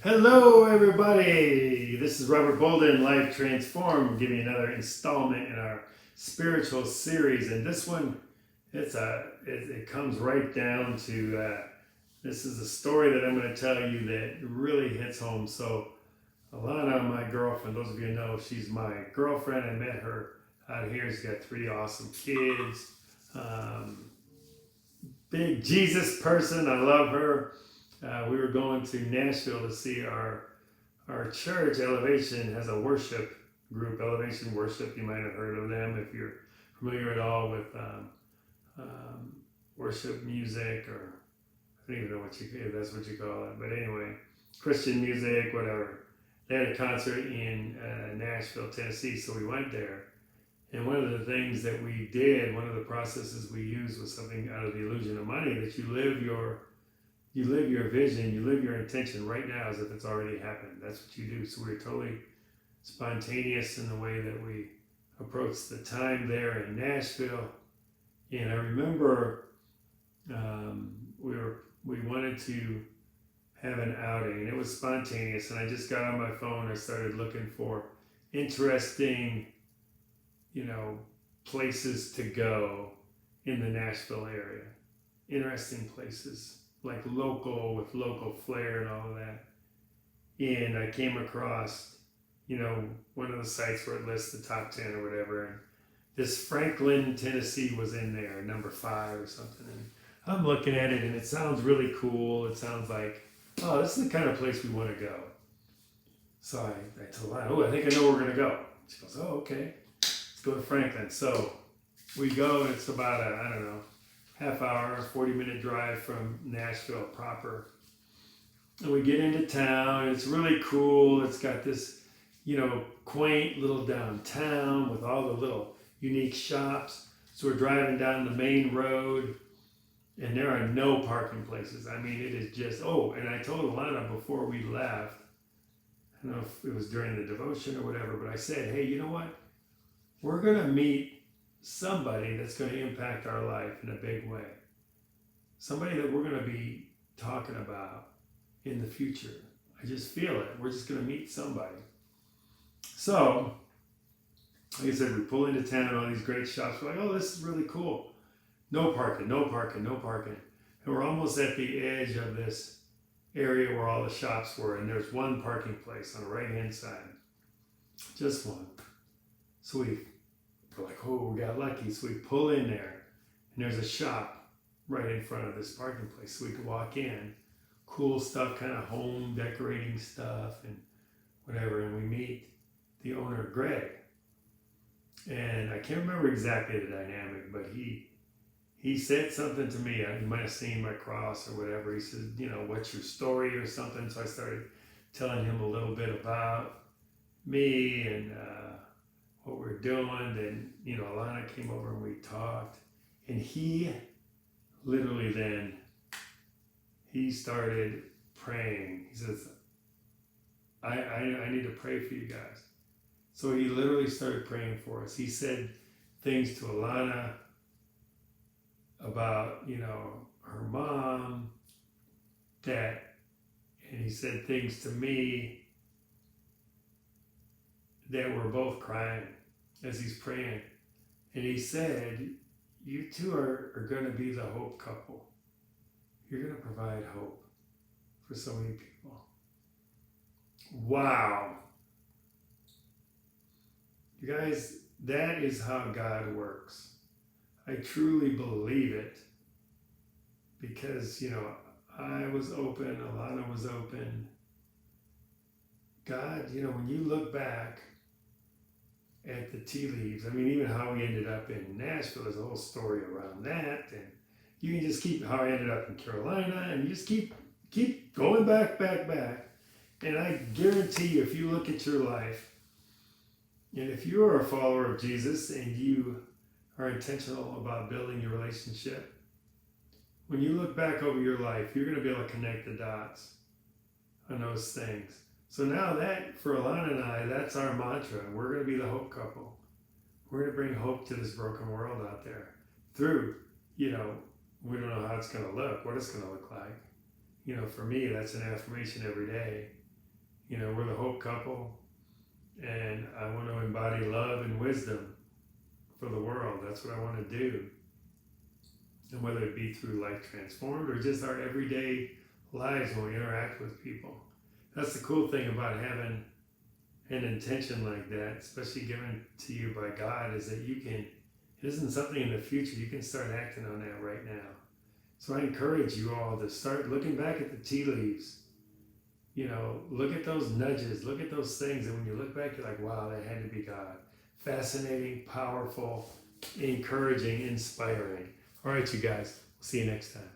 Hello, everybody. This is Robert Bolden, Life Transformed, giving you another installment in our spiritual series. And this one, it comes right down to this is a story that I'm going to tell you that really hits home. So, Alana, my girlfriend, those of you who know, she's my girlfriend. I met her out here. She's got three awesome kids. Um, Big Jesus person. I love her. We were going to Nashville to see our church. Elevation has a worship group, Elevation Worship. You might have heard of them if you're familiar at all with um, worship music, or I don't even know if that's what you call it. But anyway, Christian music, whatever. They had a concert in Nashville, Tennessee, so we went there. And one of the things that we did, one of the processes we used was something out of the illusion of money, that you live your vision, you live your intention right now as if it's already happened. That's what you do. So we were totally spontaneous in the way that we approached the time there in Nashville. And I remember we wanted to have an outing, and it was spontaneous. And I just got on my phone. I started looking for interesting, places to go in the Nashville area. Interesting places, like local, with local flair and all of that. And I came across, one of the sites where it lists the top 10 or whatever. And this Franklin, Tennessee was in there, number 5 or something. And I'm looking at it and it sounds really cool. It sounds like, oh, this is the kind of place we want to go. So I told her, oh, I think I know where we're going to go. She goes, oh, okay. Let's go to Franklin. So we go, and it's about half hour, 40-minute drive from Nashville proper. And we get into town. It's really cool. It's got this, quaint little downtown with all the little unique shops. So we're driving down the main road, and there are no parking places. I mean, it is just, and I told Alana before we left, I don't know if it was during the devotion or whatever, but I said, hey, you know what? We're going to meet somebody that's going to impact our life in a big way. Somebody that we're going to be talking about in the future. I just feel it. We're just going to meet somebody. So, like I said, we pull into town, all these great shops. We're like, oh, this is really cool. No parking, no parking, no parking. And we're almost at the edge of this area where all the shops were, and there's one parking place on the right-hand side. Just one. So we're like, oh, we got lucky. So we pull in there, and there's a shop right in front of this parking place. So we could walk in. Cool stuff, kind of home decorating stuff and whatever. And we meet the owner, Greg. And I can't remember exactly the dynamic, but he said something to me. You might have seen my cross or whatever. He said, what's your story or something? So I started telling him a little bit about me and what we're doing. And, Alana came over and we talked. And he literally then, he started praying. He says, I need to pray for you guys. So he literally started praying for us. He said things to Alana about, her mom, and he said things to me that we're both crying as he's praying. And he said, you two are going to be the hope couple. You're going to provide hope for so many people. Wow. You guys, that is how God works. I truly believe it because, I was open, Alana was open. God, when you look back at the tea leaves, I mean, even how we ended up in Nashville, there's a whole story around that. And you can just keep how I ended up in Carolina, and you just keep going back. And I guarantee you, if you look at your life, and if you are a follower of Jesus and you are intentional about building your relationship, when you look back over your life, you're going to be able to connect the dots on those things. So now that, for Alana and I, that's our mantra. We're going to be the hope couple. We're going to bring hope to this broken world out there through, we don't know how it's going to look, what it's going to look like. For me, that's an affirmation every day. You know, we're the Hope Couple, and I want to embody love and wisdom for the world. That's what I want to do. And whether it be through Life Transformed or just our everyday lives when we interact with people. That's the cool thing about having an intention like that, especially given to you by God, is that you can, it isn't something in the future, you can start acting on that right now. So I encourage you all to start looking back at the tea leaves. You know, look at those nudges, look at those things, and when you look back, you're like, wow, that had to be God. Fascinating, powerful, encouraging, inspiring. All right, you guys, see you next time.